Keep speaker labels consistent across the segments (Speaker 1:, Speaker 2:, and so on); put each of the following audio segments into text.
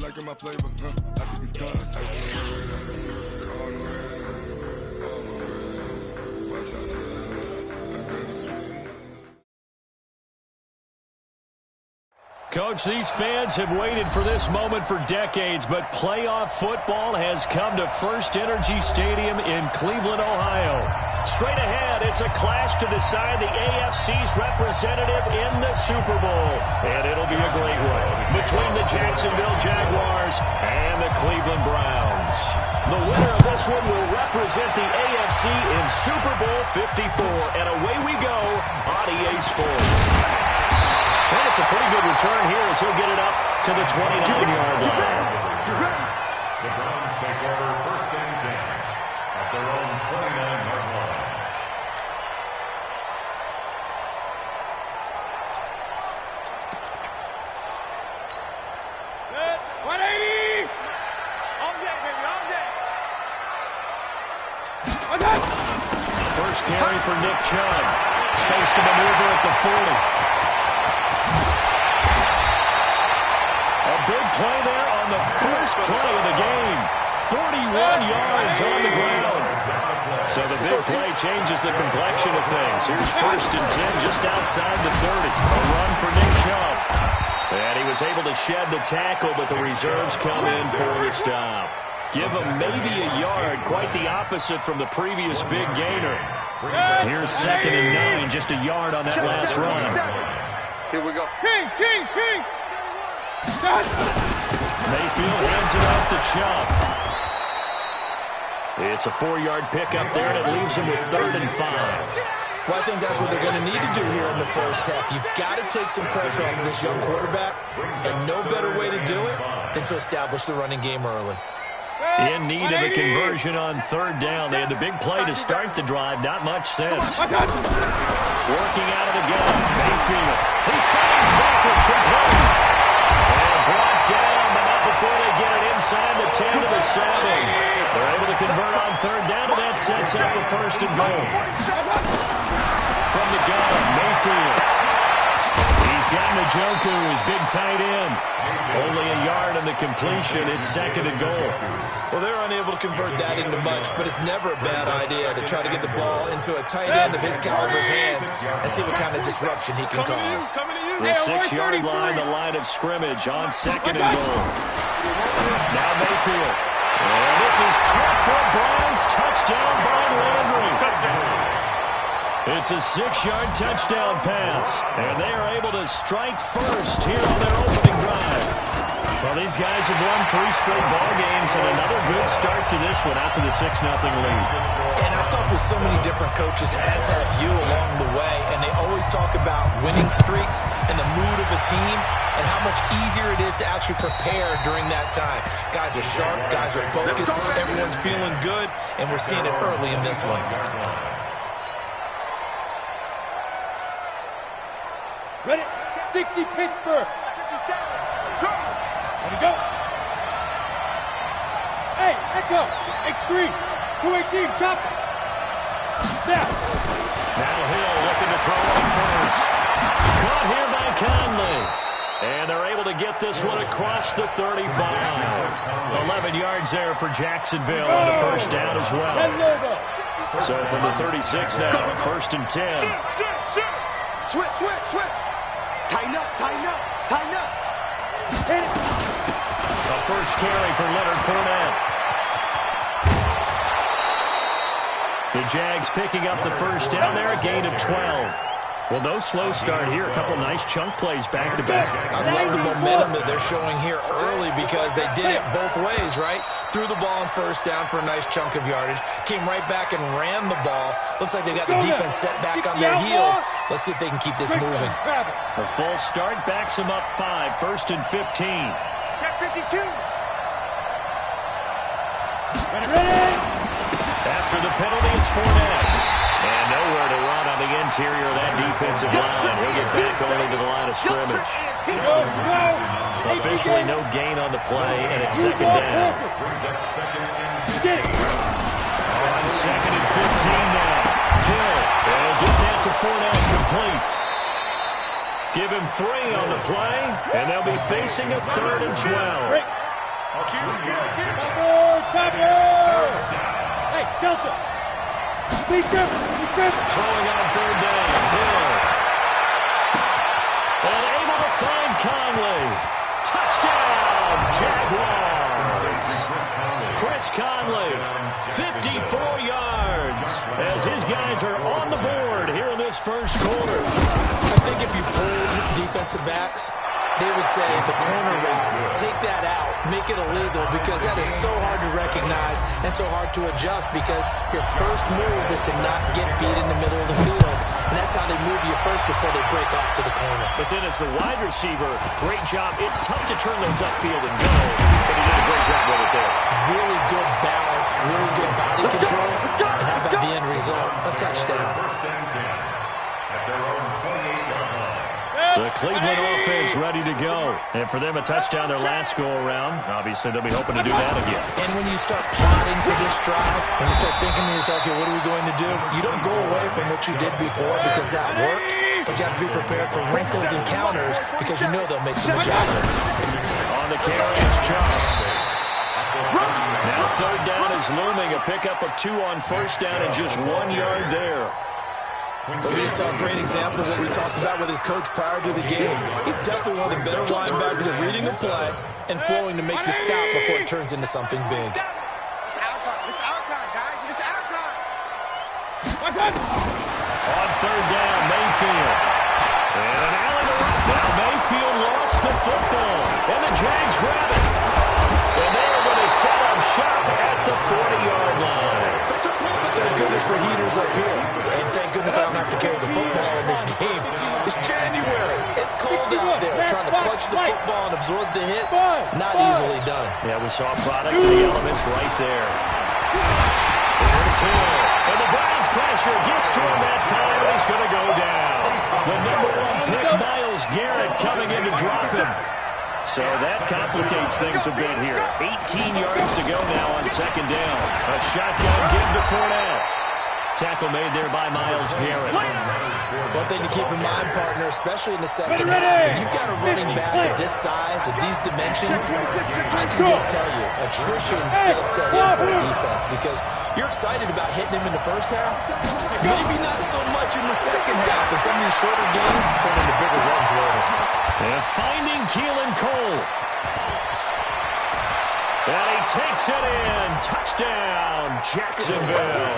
Speaker 1: liking my flavor? I think it's cause. Watch out,
Speaker 2: Coach, these fans have waited for this moment for decades, but playoff football has come to First Energy Stadium in Cleveland, Ohio. Straight ahead, it's a clash to decide the AFC's representative in the Super Bowl. And it'll be a great one between the Jacksonville Jaguars and the Cleveland Browns. The winner of this one will represent the AFC in Super Bowl 54. And away we go on EA Sports. And it's a pretty good return here as he'll get it up to the 29-yard line.
Speaker 3: The Browns take over first and 10 at their own 29-yard line.
Speaker 4: Good. 180. All day, baby, all day. Okay.
Speaker 2: First carry for Nick Chubb. Space to maneuver at the 40. Big play there on the first play of the game. 41 yards on the ground. So the big play changes the complexion of things. Here's first and 10 just outside the 30. A run for Nick Chubb. And he was able to shed the tackle, but the reserves come in for the stop. Give him maybe a yard, quite the opposite from the previous big gainer. Here's second and 9, just a yard on that last run.
Speaker 4: Here we go. King.
Speaker 2: Mayfield hands it off to Chubb. It's a 4-yard pickup there, and it leaves him with 3rd and 5.
Speaker 5: Well, I think that's what they're going to need to do here in the first half. You've got to take some pressure off of this young quarterback, and no better way to do it than to establish the running game early.
Speaker 2: In need of a conversion on 3rd down. They had the big play to start the drive. Not much sense. Working out of the gun, Mayfield. He finds Beckett complete. And brought down, but not before they get it inside the 10 to the 7. They're able to convert on 3rd down, and that sets up the 1st and goal. From the gun, Mayfield. He's got Njoku, his big tight end. Only a yard on the completion. It's 2nd and goal.
Speaker 5: Well, they're unable to convert that into much, but it's never a bad idea to try to get the ball into a tight end of his caliber's hands and see what kind of disruption he can cause.
Speaker 2: The 6-yard line, the line of scrimmage on 2nd and goal. Now Mayfield. And this is caught for Browns. Touchdown by Landry. It's a 6-yard touchdown pass. And they are able to strike first here on their opening drive. Well, these guys have won 3 straight ball games, and another good start to this one out to the 6-0 lead.
Speaker 5: And I've talked with so many different coaches, as have you along the way, and they always talk about winning streaks and the mood of a team and how much easier it is to actually prepare during that time. Guys are sharp, guys are focused, everyone's feeling good, and we're seeing it early in this one.
Speaker 4: Ready? 60 Pittsburgh. 57. Go. Let me go. Hey, Echo. X3. 218. Chop. Snap.
Speaker 2: Now Hill looking to throw on first. Caught here by Conley. And they're able to get this one across the 35. 11 yards there for Jacksonville on a 1st down as well. So from the 36 now, 1st and 10.
Speaker 4: Switch. Tighten up. Hit it.
Speaker 2: A first carry for Leonard Fournette. The Jags picking up the 1st down there, a gain of 12. Well, no slow start here. A couple nice chunk plays back-to-back.
Speaker 5: I love the momentum that they're showing here early because they did it both ways, right? Threw the ball on 1st down for a nice chunk of yardage. Came right back and ran the ball. Looks like they got the defense set back on their heels. Let's see if they can keep this moving.
Speaker 2: A full start backs them up 5. 1st and 15.
Speaker 4: Check 52.
Speaker 2: Ready. After the penalty, it's Fournette. And nowhere to run on the interior of that defensive line. He'll get back only to the line of scrimmage. Officially no gain on the play, and it's 2nd down. On 2nd and 15 now. Hill will get that to Fournette complete. Give him 3 on the play, and they'll be facing a 3rd and 12.
Speaker 4: counter. Sneak him.
Speaker 2: Throwing on third down. Hill. And able to find Conley. Touchdown, Jaguars. Chris Conley, 54 yards, as his guys are on the board here in this first quarter.
Speaker 5: I think if you pulled defensive backs, they would say the corner route, take that out, make it illegal, because that is so hard to recognize and so hard to adjust, because your first move is to not get beat in the middle of the field. And that's how they move you first before they break off to the corner.
Speaker 2: But then as the wide receiver, great job. It's tough to turn those upfield and go, but he did a great job with it there.
Speaker 5: Really good balance, really good body control, and how about the end result? A touchdown.
Speaker 3: First and 10 at their own 28-yard line.
Speaker 2: The Cleveland offense ready to go. And for them, a touchdown their last go-around. Obviously, they'll be hoping to do that again.
Speaker 5: And when you start plotting for this drive, when you start thinking to yourself, okay, what are we going to do? You don't go away from what you did before because that worked, but you have to be prepared for wrinkles and counters because you know they'll make some adjustments.
Speaker 2: On the carry, it's Chubb. Now third down is looming. A pickup of 2 on first down and just 1 yard there.
Speaker 5: But we just saw a great example of what we talked about with his coach prior to the game. He's definitely one of the better linebackers at reading the play and flowing to make the stop before it turns into something big.
Speaker 6: It's our time. It's our time, guys. It's our time.
Speaker 2: On third down, Mayfield. And Allen. Now Mayfield lost the football. And the Jags grab it. And they're going to set up shop at the 40-yard line.
Speaker 5: Thank goodness for heaters up here. And thank goodness I don't have to carry the football in this game. It's January. It's cold out there. Trying to clutch the football and absorb the hits, not easily done.
Speaker 2: Yeah, we saw product of the elements right there. Here's Hill. And the Browns pressure gets to him that time, and he's going to go down. The number 1 pick, Myles Garrett, coming in to drop him. So that complicates things a bit here. 18 yards to go now on second down. A shotgun give to Fournette. Tackle made there by Myles Garrett.
Speaker 5: One thing to keep in mind, partner, especially in the second half, and you've got a running back of this size, of these dimensions, I can just tell you, attrition does set in for a defense because you're excited about hitting him in the first half, maybe not so much in the second half, and some of these shorter gains turn into bigger runs later.
Speaker 2: And finding Keelan Cole. And he takes it in. Touchdown, Jacksonville.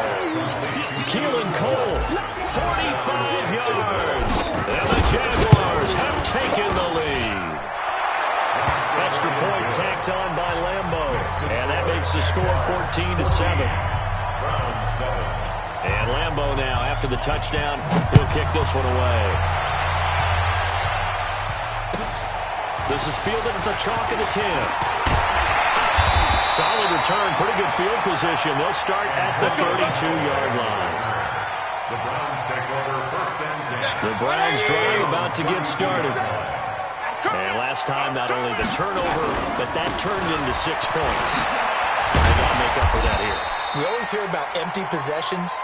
Speaker 2: Keelan Cole, 45 yards. And the Jaguars have taken the lead. Extra point tacked on by Lambo. And that makes the score 14-7. And Lambo now, after the touchdown, he'll kick this one away. This is fielded at the chalk of the 10. Solid return, pretty good field position. They'll start at the 32-yard line.
Speaker 3: The Browns take over first and 10.
Speaker 2: The Browns drive about to get started. And last time, not only the turnover, but that turned into 6 points. They got to make up for that here.
Speaker 5: We always hear about empty possessions,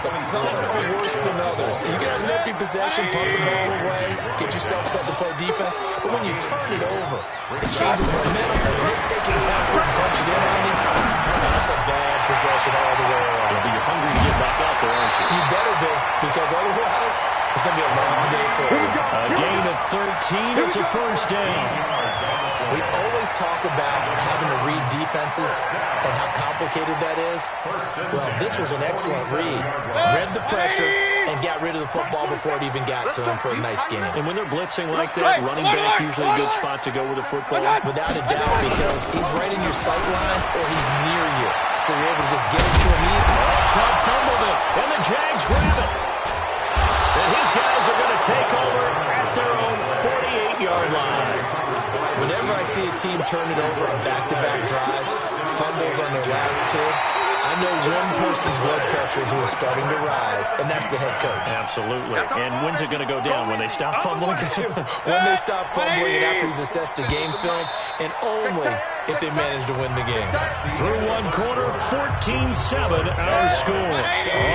Speaker 5: but some are worse than others. You can have an empty possession, pump the ball away, get yourself set to play defense, but when you turn it over, it changes momentum, and when they take it down and punch it in on you, that's a bad possession all the way around.
Speaker 2: You're hungry to get back out there, aren't you?
Speaker 5: You better be, because otherwise, it's going to be a long day for you.
Speaker 2: A gain of 13, it's a first down.
Speaker 5: We always talk about having to read defenses and how complicated that is. Well, this was an excellent read. Read the pressure and got rid of the football before it even got to him for a nice game.
Speaker 2: And when they're blitzing like that, running back usually a good spot to go with the football.
Speaker 5: Without a doubt, because he's right in your sight line or he's near you. So you're able to just get it to him easily.
Speaker 2: Chubb fumbled it, and the Jags grab it. And his guys are going to take over at their own 48-yard line.
Speaker 5: Whenever I see a team turn it over on back-to-back drives, fumbles on their last 2, I know one person's blood pressure who is starting to rise, and that's the head coach.
Speaker 2: Absolutely. And when's it going to go down? When they stop fumbling?
Speaker 5: When they stop fumbling and after he's assessed the game film, and only if they manage to win the game.
Speaker 2: Through one quarter, 14-7 our score.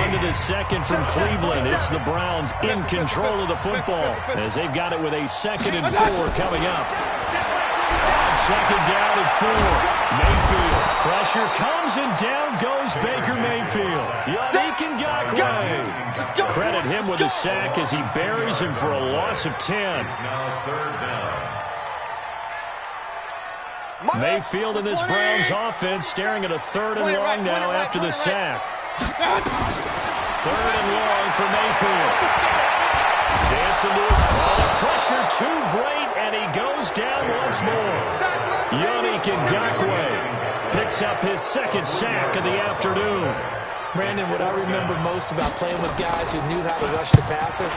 Speaker 2: On to the second from Cleveland. It's the Browns in control of the football as they've got it with a 2nd and 4 coming up. On second down and 4, Mayfield. pressure comes, and down goes Baker Mayfield. Yannick Ngakoue. Credit him with a sack as he buries him for a loss of 10.
Speaker 3: Now third down.
Speaker 2: Mayfield in this Browns offense staring at a 3rd and long now after the sack. 3rd and long for Mayfield. Dancing to his ball. The pressure too great, and he goes down once more. Yannick Ngakoue picks up his 2nd sack of the afternoon.
Speaker 5: Brandon, what I remember most about playing with guys who knew how to rush the passer,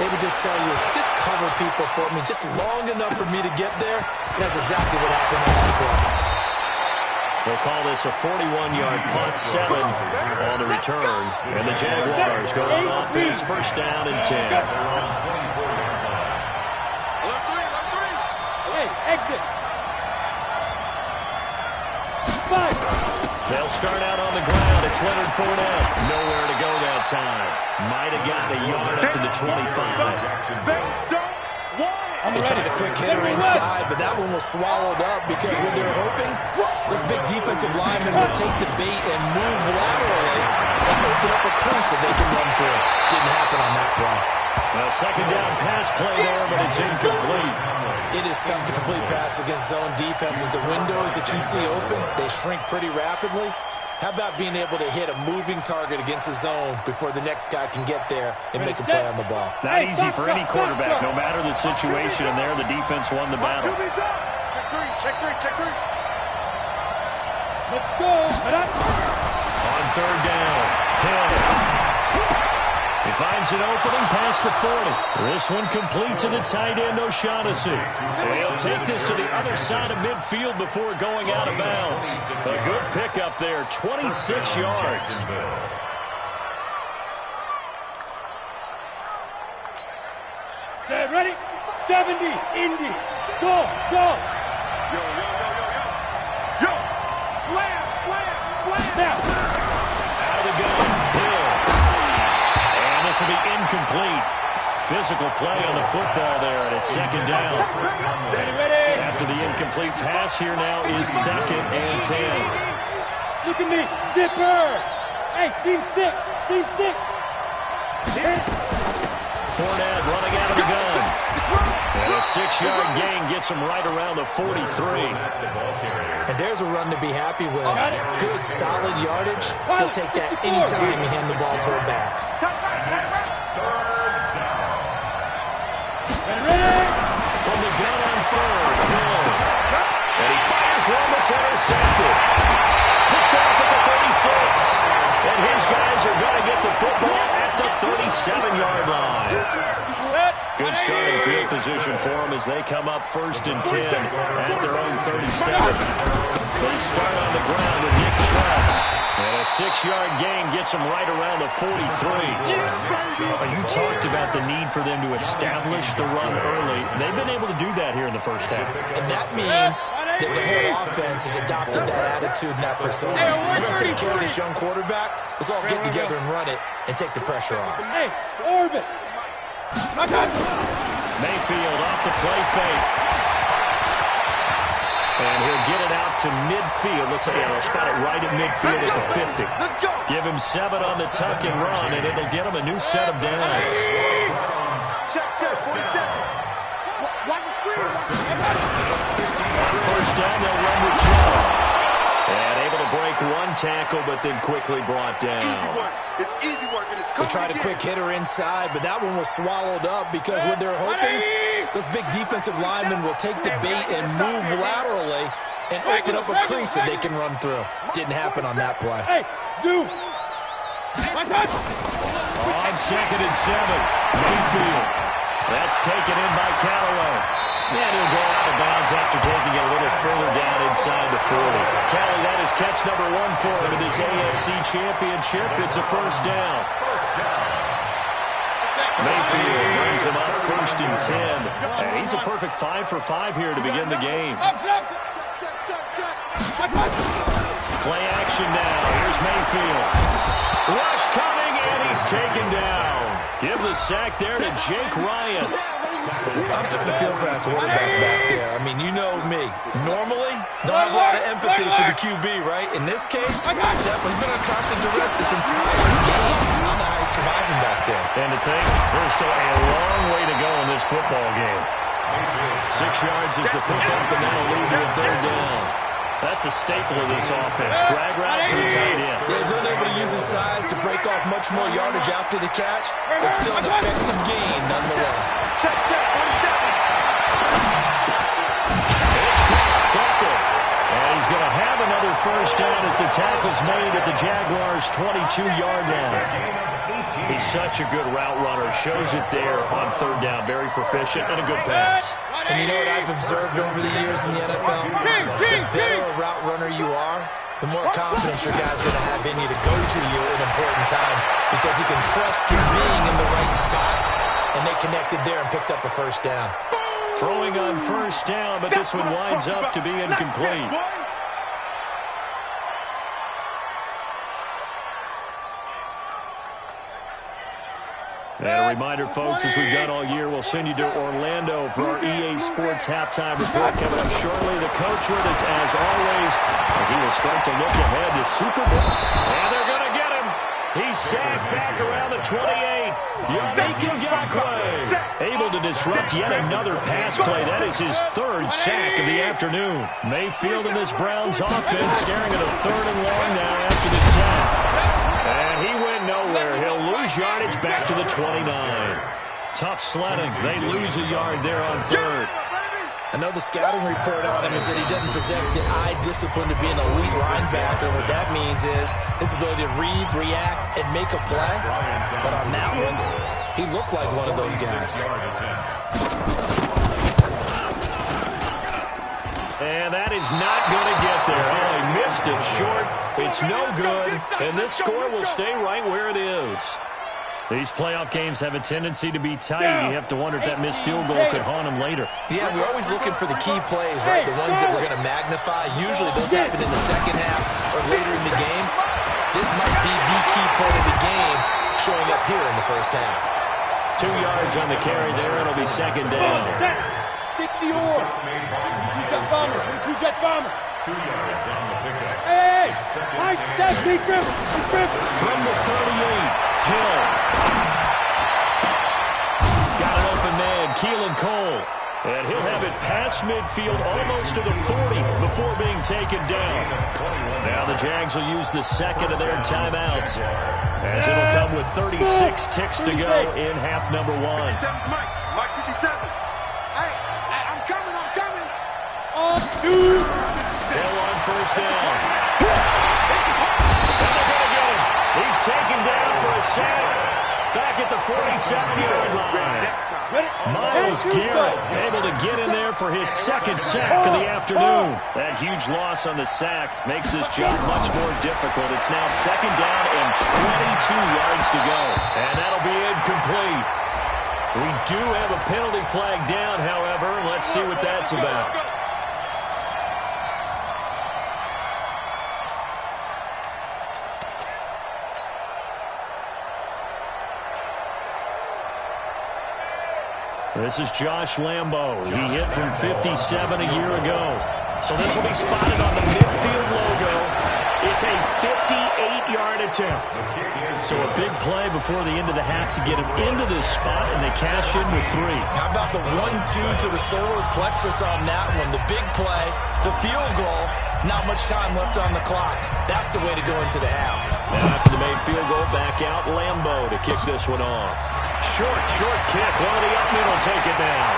Speaker 5: they would just tell you, just cover people for me just long enough for me to get there. And that's exactly what happened on that play.
Speaker 2: They'll call this a 41-yard punt, 7 on the return. And the Jaguars go on offense, 1st down and 10.
Speaker 4: Hey, exit. 5.
Speaker 2: They'll start out on the ground. It's Leonard Fournette. Nowhere to go that time. Might have gotten a yard up to the 25.
Speaker 5: They tried a quick hitter inside, but that one was swallowed up because what they're hoping, those big defensive linemen will take the bait and move laterally and open up a crease that they can run through. Didn't happen on that play.
Speaker 2: A 2nd down pass play there, but it's incomplete.
Speaker 5: It is tough to complete passes against zone defenses. The windows that you see open, they shrink pretty rapidly. How about being able to hit a moving target against a zone before the next guy can get there and make a play on the ball?
Speaker 2: Not easy for any quarterback, no matter the situation, and there the defense won the battle.
Speaker 6: Check three.
Speaker 4: Let's go.
Speaker 2: On 3rd down, Hill. He finds an opening past the 40. This one complete to the tight end, O'Shaughnessy. He'll take this to the other side of midfield before going out of bounds. A good pickup there, 26 yards.
Speaker 4: Set, ready? 70, Indy. Go.
Speaker 6: Yo. Slam.
Speaker 4: Now.
Speaker 2: Out of the gun, Hill. And this will be incomplete. Physical play on the football there, and it's 2nd down.
Speaker 4: Ready.
Speaker 2: After the incomplete pass, here now is 2nd and 10.
Speaker 4: Look at me. Zipper. Hey, seam 6.
Speaker 2: Fournette running out of the gun. And a 6-yard gain gets him right around the 43.
Speaker 5: And there's a run to be happy with. Good, solid yardage. He'll take that anytime you hand the ball to a back.
Speaker 2: From the gun on 3rd, Hill. And he fires one that's intercepted. Picked off at the 36. And his guys are going to get the football at the 37-yard line. Good starting field position for them as they come up 1st and 10 at their own 37. They start on the ground with Nick Chubb. And a 6-yard gain gets them right around the 43. You talked about the need for them to establish the run early. They've been able to do that here in the 1st half.
Speaker 5: And that means that the whole offense has adopted that attitude and that persona. We're going to take care of this young quarterback. Let's all get together and run it and take the pressure off.
Speaker 4: Hey, orbit.
Speaker 2: Mayfield off the play fake. And he'll get it out to midfield. Looks like he'll spot it right at midfield at the 50. Give him 7 on the tuck and run, and it'll get him a new set of downs.
Speaker 6: Check, 47. Watch the screen.
Speaker 2: 1st down, they'll run with Chubb. And able to break one tackle, but then quickly brought down.
Speaker 6: It's easy work.
Speaker 5: They tried a quick hitter inside, but that one was swallowed up because what they're hoping, those big defensive linemen will take the bait and move laterally and open up a crease that they can run through. Didn't happen on that play.
Speaker 4: Hey, zoom.
Speaker 2: On 2nd and 7, Mayfield. That's taken in by Callaway. And he'll go out of bounds after taking it a little further down inside the 40. Tally, that is catch number 1 for him in this AFC Championship. It's a 1st down. Mayfield brings him up 1st and 10. And he's a perfect 5 for 5 here to begin the game. Play action now. Here's Mayfield. Rush coming, and he's taken down. Give the sack there to Jake Ryan.
Speaker 5: I'm starting to feel for that quarterback back there. I mean, you know me. Normally, don't have a lot of empathy for the QB, right? In this case, definitely been under constant duress this entire game. I don't know how he's surviving back there.
Speaker 2: And to think, there's still a long way to go in this football game. 6 yards is the pickup, and that'll lead to a third down. That's a staple of this offense. Drag route to the tight end.
Speaker 5: Yeah, he's unable to use his size to break off much more yardage after the catch, but still an effective gain nonetheless.
Speaker 4: Check, 47.
Speaker 2: And he's going to have another first down as the tackle's made at the Jaguars' 22-yard line. He's such a good route runner. Shows it there on third down. Very proficient and a good pass.
Speaker 5: And you know what I've observed over the years in the NFL? The better a route runner you are, the more confidence your guy's going to have in you to go to you in important times because he can trust you being in the right spot. And they connected there and picked up a first down.
Speaker 2: Throwing on first down, but this one winds up to be incomplete. And a reminder, folks, as we've done all year, we'll send you to Orlando for our EA Sports halftime report coming up shortly. The coach with us, as always, and he will start to look ahead to Super Bowl. And they're going to get him. He's sacked back around the 28. Yannick Ngakoue able to disrupt yet another pass play. That is his third sack of the afternoon. Mayfield and this Browns offense staring at a third and long now after the sack. And he went nowhere. He'll lose yardage back to the 29. Tough sledding. They lose a yard there on third.
Speaker 5: I know the scouting report on him is that he doesn't possess the eye discipline to be an elite linebacker. What that means is his ability to read, react, and make a play. But on that one, he looked like one of those guys.
Speaker 2: And that is not going to get there. Oh, he missed it short. It's no good. And this score will stay right where it is. These playoff games have a tendency to be tight. You have to wonder if that missed field goal could haunt him later.
Speaker 5: Yeah, we're always looking for the key plays, right? The ones that we're going to magnify. Usually those happen in the second half or later in the game. This might be the key play of the game showing up here in the first half.
Speaker 2: 2 yards on the carry there. It'll be second down.
Speaker 4: 60 or 22-jet bomber. 22-jet bomber.
Speaker 3: 2 yards on the pickup.
Speaker 4: Hey! Nice sack, Big Griff.
Speaker 2: From the 38. Hill. Got an open man, Keelan Cole. And he'll have it past midfield almost to the 40 before being taken down. Now the Jags will use the second of their timeouts as it'll come with 36 ticks to go in half number 1.
Speaker 6: Mike 57. Hey, I'm coming.
Speaker 4: On 2.
Speaker 2: Hill on first down. And they're going to get him. He's taken down for a sack. Back at the 47-yard line. Myles Garrett able to get in there for his second sack of the afternoon. That huge loss on the sack makes this job much more difficult. It's now second down and 22 yards to go. And that'll be incomplete. We do have a penalty flag down, however. Let's see what that's about. This is Josh Lambo. He hit from 57 a year ago. So this will be spotted on the midfield logo. It's a 58-yard attempt. So a big play before the end of the half to get him into this spot, and they cash in with 3.
Speaker 5: How about the 1-2 to the solar plexus on that one? The big play, the field goal, not much time left on the clock. That's the way to go into the half.
Speaker 2: Now after the made field goal, back out Lambo to kick this one off. Short kick. One of the up middle take it down.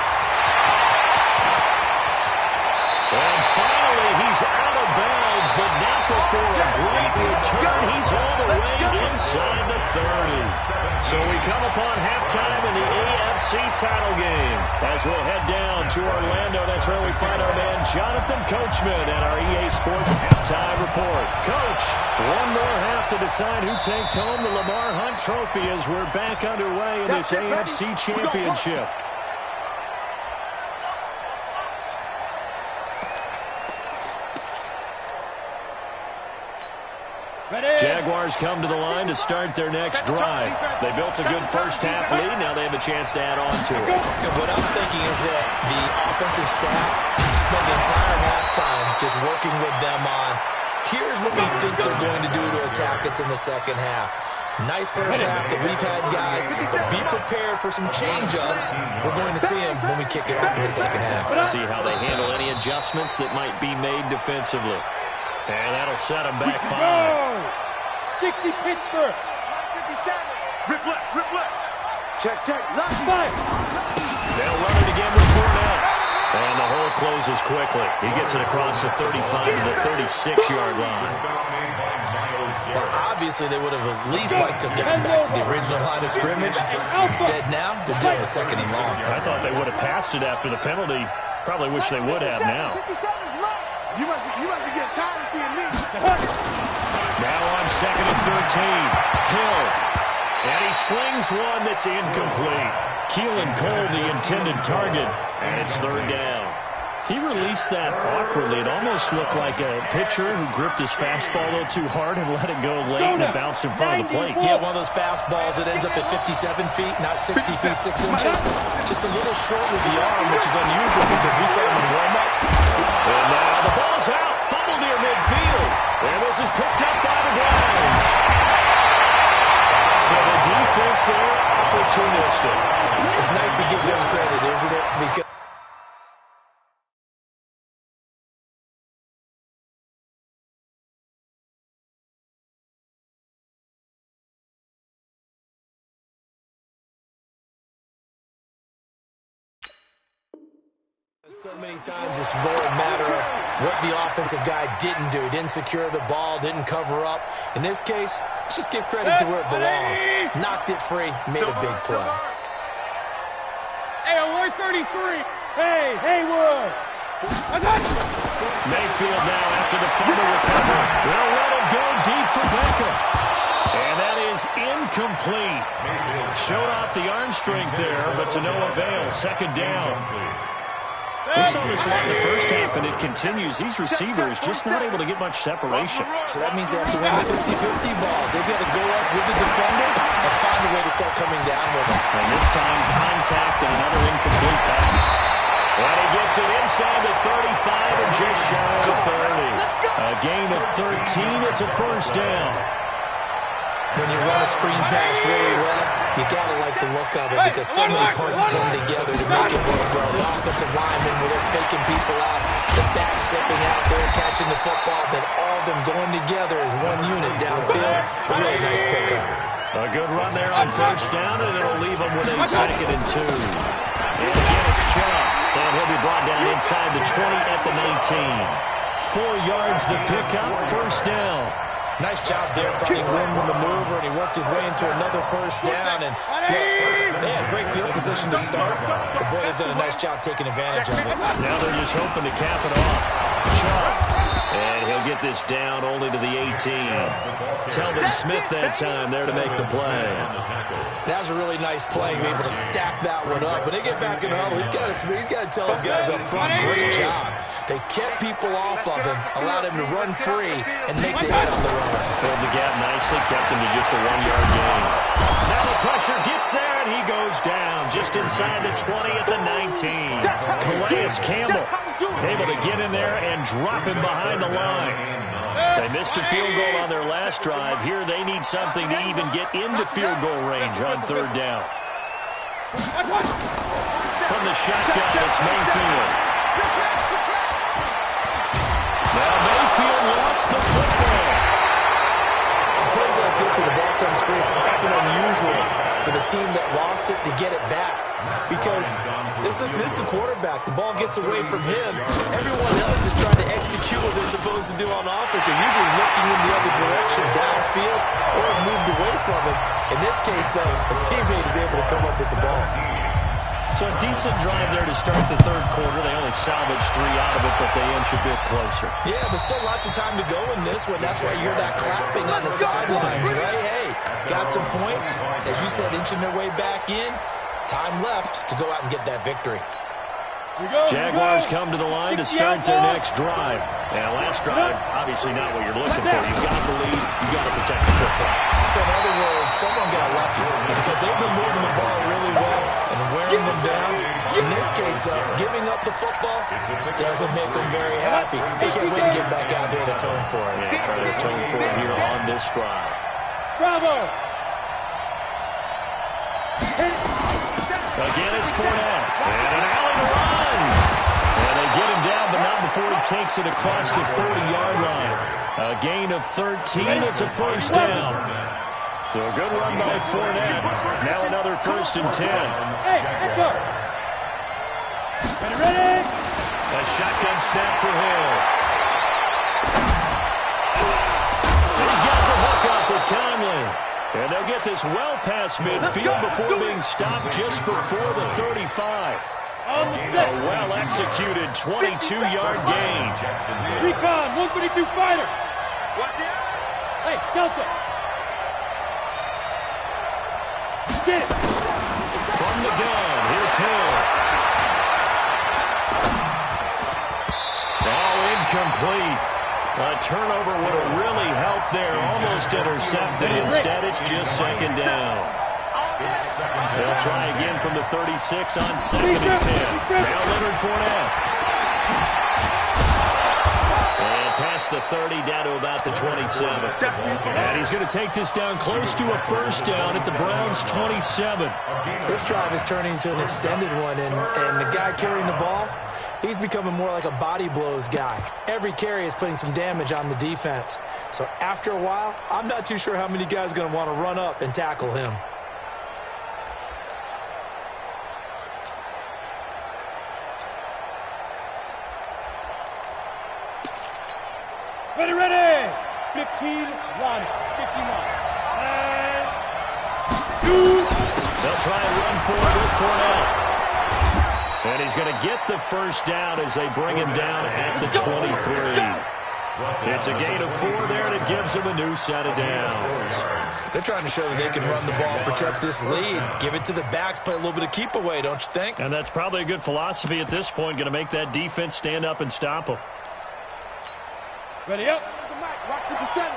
Speaker 2: And finally, he's out of bounds, but not before a great return. He's all the way inside the 30. So we come upon halftime in the AFC title game. As we'll head down to Orlando, that's where we find our man Jonathan Coachman at our EA Sports halftime report. Coach, one more half to decide who takes home the Lamar Hunt Trophy as we're back underway in this AFC Championship. Jaguars come to the line to start their next drive. They built a good first-half lead. Now they have a chance to add on to it.
Speaker 5: What I'm thinking is that the offensive staff spent the entire halftime just working with them on, here's what we think they're going to do to attack us in the second half. Nice first half that we've had, guys, but be prepared for some change-ups. We're going to see them when we kick it off in the second half.
Speaker 2: See how they handle any adjustments that might be made defensively. And that'll set them back 5.
Speaker 4: 60 Pittsburgh. 57.
Speaker 6: Rip left.
Speaker 4: Check. Left 5.
Speaker 2: They'll run it again with Fournette. And the hole closes quickly. He gets it across the 35 to the 36-yard line.
Speaker 5: Well, obviously, they would have at least liked to get back to the original line of scrimmage. Instead, now, they're doing a second and long.
Speaker 2: I thought they would have passed it after the penalty. Probably wish they would have now.
Speaker 6: 57's mine. You must be getting tired of seeing me.
Speaker 2: Now on 2nd and 13. Hill. And he slings one that's incomplete. Keelan Cole, the intended target. And it's 3rd down. He released that awkwardly. It almost looked like a pitcher who gripped his fastball a little too hard and let it go late and it bounced in front of the plate.
Speaker 5: Yeah, one of those fastballs that ends up at 57 feet, not 60 feet, 6 inches. Just a little short with the arm, which is unusual because we saw him in warm-ups.
Speaker 2: And now the ball's out. Fumble near midfield. And this is picked up by the Browns. So the defense there, opportunistic.
Speaker 5: It's nice to give them credit, isn't it? Because so many times it's more a matter of what the offensive guy didn't do. Didn't secure the ball, didn't cover up. In this case, let's just give credit to where it belongs. Knocked it free, made a big play.
Speaker 4: Hey, alert 33. Hey, Haywood. I got you.
Speaker 2: Mayfield now after the fumble recovery. They'll let it go deep for Beckham. And that is incomplete. Showed off the arm strength there, but to no avail. 2nd down. We saw this a lot in the first half, and it continues. These receivers just not able to get much separation.
Speaker 5: So that means they have to win the 50-50 balls. They've got to go up with the defender and find a way to start coming down with them.
Speaker 2: And this time, contact and another incomplete pass. And he gets it inside the 35 and just shy of the 30. A gain of 13. It's a 1st down.
Speaker 5: When you run a screen pass really well, you got to like the look of it because so many parts come together to make it work well. The offensive linemen, where they're faking people out, the back stepping out there, catching the football, then all of them going together as one unit downfield. A really nice pickup.
Speaker 2: A good run there on 1st down, and it'll leave them with a 2nd and 2. And again, it's Chubb. And he'll be brought down inside the 20 at the 19. 4 yards the pickup, 1st down.
Speaker 5: Nice job there finding room to maneuver, and he worked his way into another 1st down. And look, they had great field position to start, but boy, they've done a nice job taking advantage of it.
Speaker 2: Now they're just hoping to cap it off. Chubb. And he'll get this down only to the 18. Telvin Smith that time there to make the play.
Speaker 5: That was a really nice play, able to stack that one up. When they get back in the huddle, he's got to tell his guys up front, great job. They kept people off of him, allowed him to run free, and make the hit on the run.
Speaker 2: Filled the gap nicely, kept him to just a 1-yard gain. Now the pressure gets there, and he goes down just inside the 20 at the 19. Calais Campbell able to get in there and drop him behind the line. They missed a field goal on their last drive. Here they need something to even get into field goal range on 3rd down. From the shotgun, it's Mayfield. Now Mayfield lost the football.
Speaker 5: Plays like this when the ball comes free, it's often unusual for the team that lost it to get it back. Because this is the quarterback. The ball gets away from him. Everyone else is trying to execute what they're supposed to do on offense. They're usually looking in the other direction, downfield, or moved away from him. In this case, though, a teammate is able to come up with the ball.
Speaker 2: So a decent drive there to start the 3rd quarter. They only salvaged 3 out of it, but they inch a bit closer.
Speaker 5: Yeah, but still lots of time to go in this one. That's why you hear that clapping on the sidelines, right? Hey, got some points. As you said, inching their way back in. Time left to go out and get that victory.
Speaker 2: Jaguars come to the line to start their next drive. And last drive, obviously not what you're looking for. You've got the lead. You've got to protect the football.
Speaker 5: So in other words, someone got lucky because they've been moving the ball really well and wearing them down. In this case, though, giving up the football doesn't make them very happy. They can't wait to get back out there and atone for it.
Speaker 2: Yeah, try to atone for it here on this drive.
Speaker 4: Bravo!
Speaker 2: Again, it's Fournette. And an alley to run. And they get him down, but not before he takes it across the 40-yard line. A gain of 13. It's a first down. So a good run by Fournette. Now another 1st and 10.
Speaker 4: Hey, let's go. Ready?
Speaker 2: A shotgun snap for Hill. He's got the hook up with Conley. And they'll get this well past midfield before being stopped just before the 35.
Speaker 4: On the
Speaker 2: A
Speaker 4: set.
Speaker 2: well-executed 22-yard gain.
Speaker 4: Recon, 132 fighter. Hey, Delta. Get it.
Speaker 2: From the gun, here's Hill. Oh, incomplete. A turnover would have really helped there. Almost intercepted. Instead, it's just 2nd down. They'll try again from the 36 on 2nd and 10. Now Leonard Fournette. And past the 30 down to about the 27. And he's going to take this down close to a first down at the Browns' 27.
Speaker 5: This drive is turning into an extended one, and the guy carrying the ball, he's becoming more like a body blows guy. Every carry is putting some damage on the defense. So after a while, I'm not too sure how many guys are going to want to run up and tackle him.
Speaker 4: Ready, ready. 15, Ronnie. 15 on. And shoot.
Speaker 2: They'll try and run for it with Fournette. And he's going to get the first down as they bring him down at the 23. It's a gain of 4 there, and it gives them a new set of downs.
Speaker 5: They're trying to show that they can run the ball, protect this lead, give it to the backs, play a little bit of keep away, don't you think?
Speaker 2: And that's probably a good philosophy at this point, going to make that defense stand up and stop them.
Speaker 4: Ready up.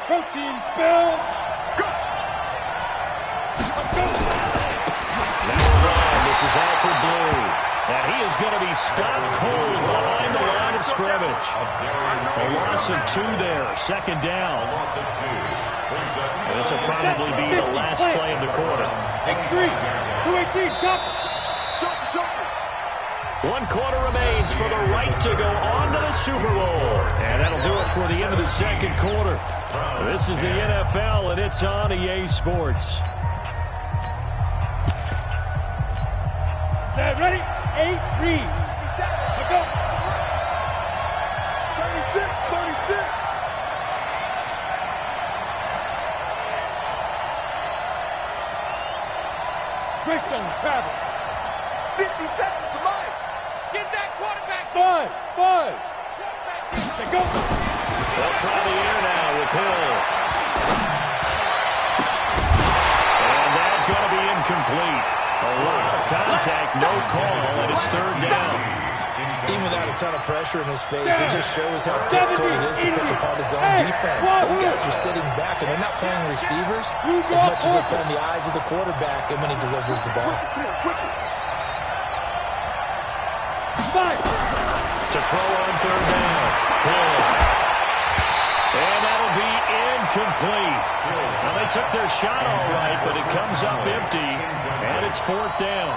Speaker 4: Protein spill. Go.
Speaker 2: Now run. This is Alfred Blue. And he is going to be stopped cold behind the line of scrimmage. A loss of 2 there. 2nd down. This will probably be the last play of the quarter.
Speaker 4: X3. 218. Jump.
Speaker 2: 1 quarter remains for the right to go on to the Super Bowl. And that'll do it for the end of the 2nd quarter. This is the NFL, and it's on EA Sports.
Speaker 4: Set, ready? 8, read. Let's go. 36. Christian, travel.
Speaker 6: 50 seconds to mine.
Speaker 4: Get that quarterback. Buzz. Let's go.
Speaker 2: They'll try the air now with Hill. And that's going to be incomplete. A lot of contact, no call, and it's 3rd down.
Speaker 5: Even without a ton of pressure in his face, it just shows how difficult it is to pick apart his own defense. Those guys are sitting back, and they're not playing receivers as much as they're playing the eyes of the quarterback and when he delivers the ball.
Speaker 2: To throw on 3rd down. Hill. And that'll be incomplete. Well, they took their shot all right, but it comes up empty, and it's 4th down.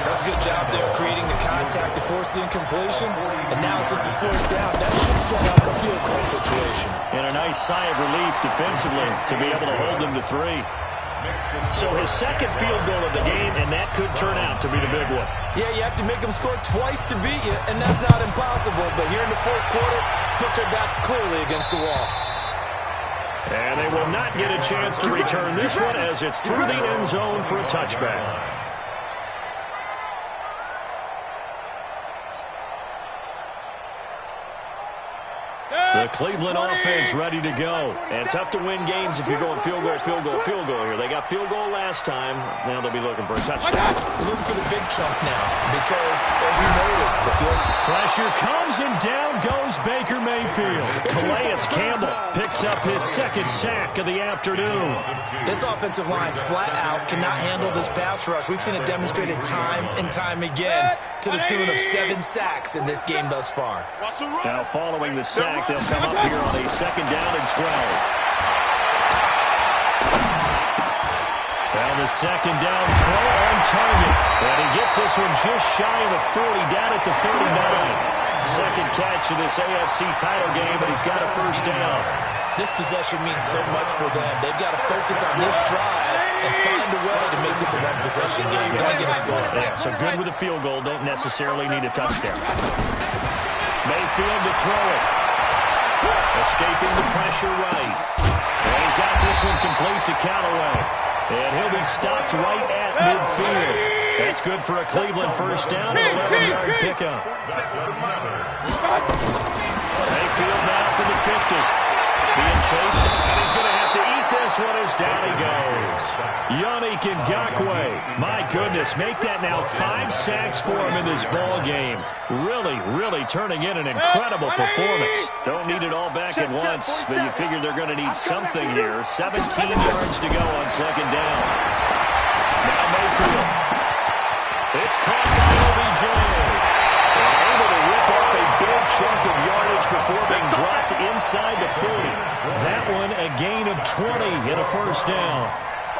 Speaker 5: That's a good job there, creating the contact to force the incompletion. And now, since it's 4th down, that should set up a field goal situation.
Speaker 2: And a nice sigh of relief defensively to be able to hold them to 3. So his 2nd field goal of the game, and that could turn out to be the big one.
Speaker 5: Yeah, you have to make them score twice to beat you, and that's not impossible. But here in the 4th quarter, puts their backs clearly against the wall.
Speaker 2: And they will not get a chance to return this one as it's through the end zone for a touchback. The Cleveland offense ready to go. And tough to win games if you're going field goal, field goal, field goal here. They got field goal last time. Now they'll be looking for a touchdown.
Speaker 5: Looking for the big chunk now because, as you noted, the field
Speaker 2: pressure comes and down goes Baker Mayfield. Calais Campbell picks up his second sack of the afternoon.
Speaker 5: This offensive line flat out cannot handle this pass rush. We've seen it demonstrated time and time again to the tune of 7 sacks in this game thus far.
Speaker 2: Now following the sack, they'll come up here on a second down and 12. Well, the second down throw on target. And he gets this one just shy of the 40, down at the 39. Second catch of this AFC title game, but he's got a first down.
Speaker 5: This possession means so much for them. They've got to focus on this drive and find a way to make this a one-possession game. Got to get a score.
Speaker 2: Yeah, so good with a field goal. Don't necessarily need a touchdown. Mayfield to throw it. Escaping the pressure right. And he's got this one complete to Callaway. And he'll be stopped right at midfield. That's good for a Cleveland first down and 11-yard pickup. Mayfield now for the 50. Being chased, and he's going to have to eat this one as down he goes. Yannick Ngakoue, my goodness, make that now 5 sacks for him in this ball game. Really turning in an incredible performance. Don't need it all back at once, but you figure they're going to need something here. 17 yards to go on second down. Now Mayfield. It's caught by OBJ. Able to rip off a big chunk of yardage before being dropped inside the 40. That one a gain of 20 and a first down.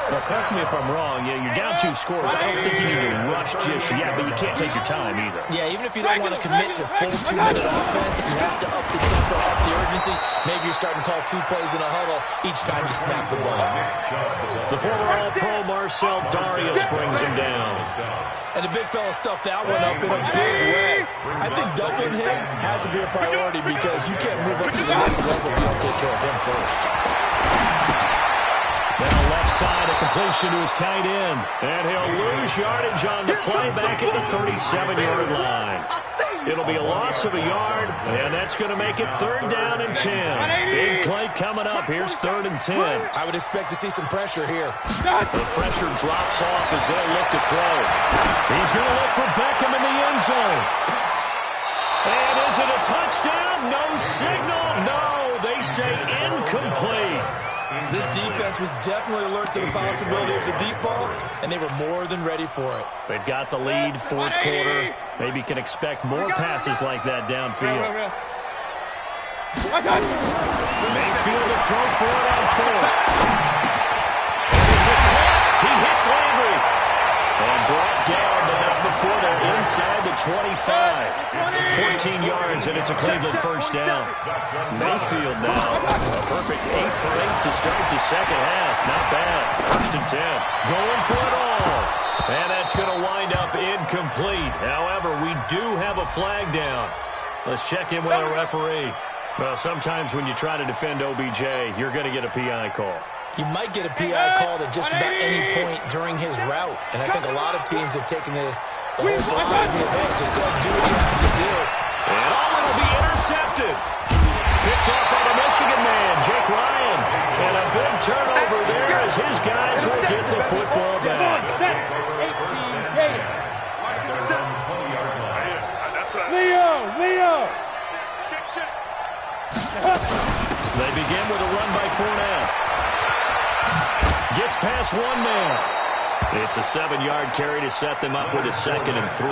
Speaker 2: Now, correct me if I'm wrong. Yeah, you're down 2 scores. I don't think you need to rush just yet, but you can't take your time either.
Speaker 5: Yeah, even if you don't want to commit to full 2-minute offense, you have to up the tempo, up the urgency. Maybe you're starting to call 2 plays in a huddle each time you snap the ball.
Speaker 2: The former All-Pro Marcel Darius brings him down.
Speaker 5: And the big fella stuffed that one up in a big way. I think doubling him has to be a priority because you can't move up to the next level if you don't take care of him first.
Speaker 2: Now left side, a completion to his tight end. And he'll lose yardage on the play back at the 37-yard line. It'll be a loss of a yard, and that's going to make it 3rd down and 10. Big play coming up. Here's 3rd and 10.
Speaker 5: I would expect to see some pressure here.
Speaker 2: The pressure drops off as they'll look to throw. He's going to look for Beckham in the end zone. And is it a touchdown? No signal. No, they say incomplete.
Speaker 5: This defense was definitely alert to the possibility of the deep ball, and they were more than ready for it.
Speaker 2: They've got the lead, 4th quarter. Maybe can expect more passes like that downfield. Mayfield to throw for it on 4th. And this is caught. He hits Landry. And brought down, but not before they're inside the 25. 14 yards, and it's a Cleveland first down. Mayfield now, a perfect 8 for 8 to start the second half. Not bad. 1st and 10. Going for it all. And that's going to wind up incomplete. However, we do have a flag down. Let's check in with our referee. Well, sometimes when you try to defend OBJ, you're going to get a PI call.
Speaker 5: You might get a PI call at just about any point during his route. And I think a lot of teams have taken the whole philosophy of, hey, just go and do what you have to do.
Speaker 2: And will be intercepted. Picked up by the Michigan man, Jake Ryan. And a big turnover there as his guys will get the football back.
Speaker 4: Leo!
Speaker 2: They begin with a run by Fournette. Gets past one man. It's a 7-yard carry to set them up with a 2nd and 3.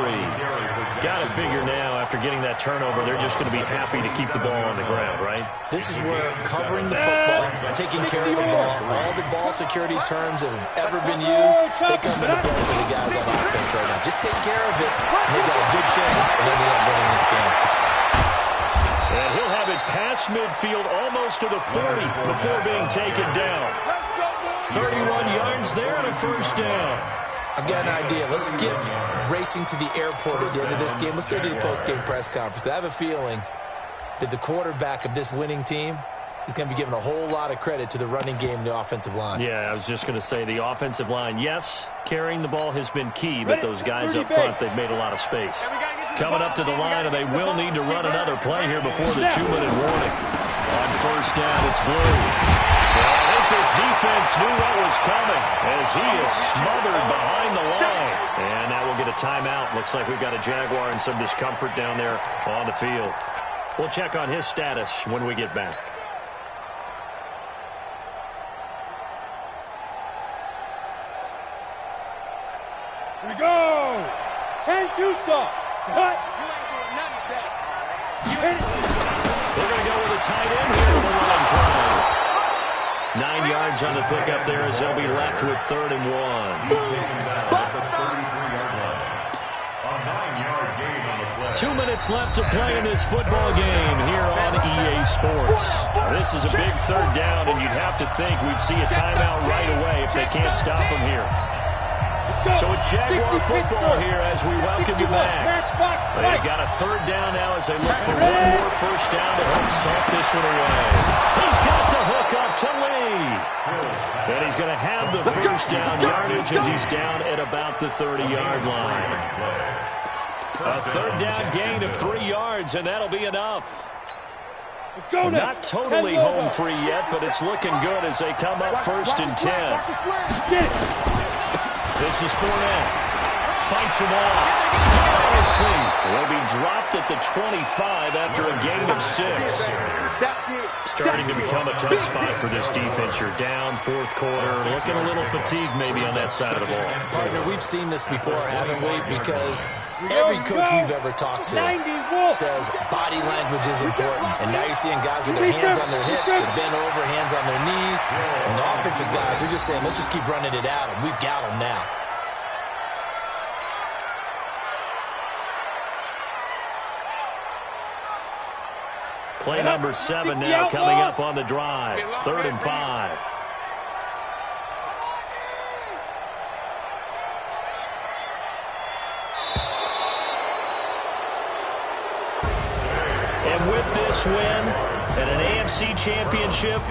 Speaker 2: Got to figure now, after getting that turnover, they're just going to be happy to keep the ball on the ground, right?
Speaker 5: This is where covering the football, taking care of the ball, all the ball security terms that have ever been used, they come into play for the guys on offense right now. Just take care of it, and they've got a good chance of ending up winning this game.
Speaker 2: And he'll have it past midfield almost to the 40 before being taken down. 31 yards there and a first down.
Speaker 5: I've got an idea. Let's skip racing to the airport at the end of this game. Let's go to the post-game press conference. I have a feeling that the quarterback of this winning team is going to be given a whole lot of credit to the running game and the offensive line.
Speaker 2: Yeah, I was just going to say the offensive line, yes, carrying the ball has been key, but those guys up front, they've made a lot of space. Coming up to the line, and they will need to run another play here before the 2-minute warning. On first down, it's Blue. Well, I think this defense knew what was coming as he is smothered behind the line. And now we'll get a timeout. Looks like we've got a Jaguar in some discomfort down there on the field. We'll check on his status when we get back.
Speaker 4: Here we go. 10-2 stop. Cut. You hit it.
Speaker 2: They're going to go with a tight end here on the running play. 9 yards on the pickup there as they'll be left with 3rd and 1.
Speaker 3: He's taken down at the 33-yard line. A 9-yard gain on the play.
Speaker 2: 2 minutes left to play in this football game here on EA Sports. This is a big 3rd down, and you'd have to think we'd see a timeout right away if they can't stop them here. So it's Jaguar football here as we welcome you back. They've got a 3rd down now as they look for one more first down to help salt this one away. He's got the hook up to Lee. And he's going to have the first down yardage as he's down at about the 30-yard line. A 3rd down gain of 3 yards, and that'll be enough. Not totally home free yet, but it's looking good as they come up 1st and 10. This is Fournette. Fights him off. Stylistically will be dropped at the 25 after a gain of 6. Starting to become a tough spot for this defense. You're down 4th quarter. Looking a little fatigued maybe on that side of the ball.
Speaker 5: Partner, we've seen this before, haven't we? Because every coach we've ever talked to says body language is important. And now you're seeing guys with their hands on their hips and bent over, hands on their knees. And the offensive guys are just saying, let's just keep running it out. And we've got them now.
Speaker 2: Play number 7 now coming up on the drive. 3rd and 5. And with this win and an AFC championship,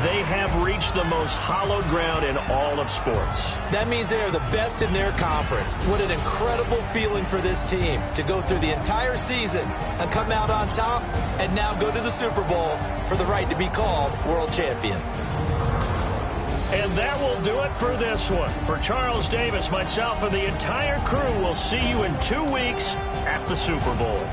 Speaker 2: they have reached the most hallowed ground in all of sports.
Speaker 5: That means they are the best in their conference. What an incredible feeling for this team to go through the entire season and come out on top and now go to the Super Bowl for the right to be called world champion.
Speaker 2: And that will do it for this one. For Charles Davis, myself, and the entire crew, we'll see you in 2 weeks at the Super Bowl.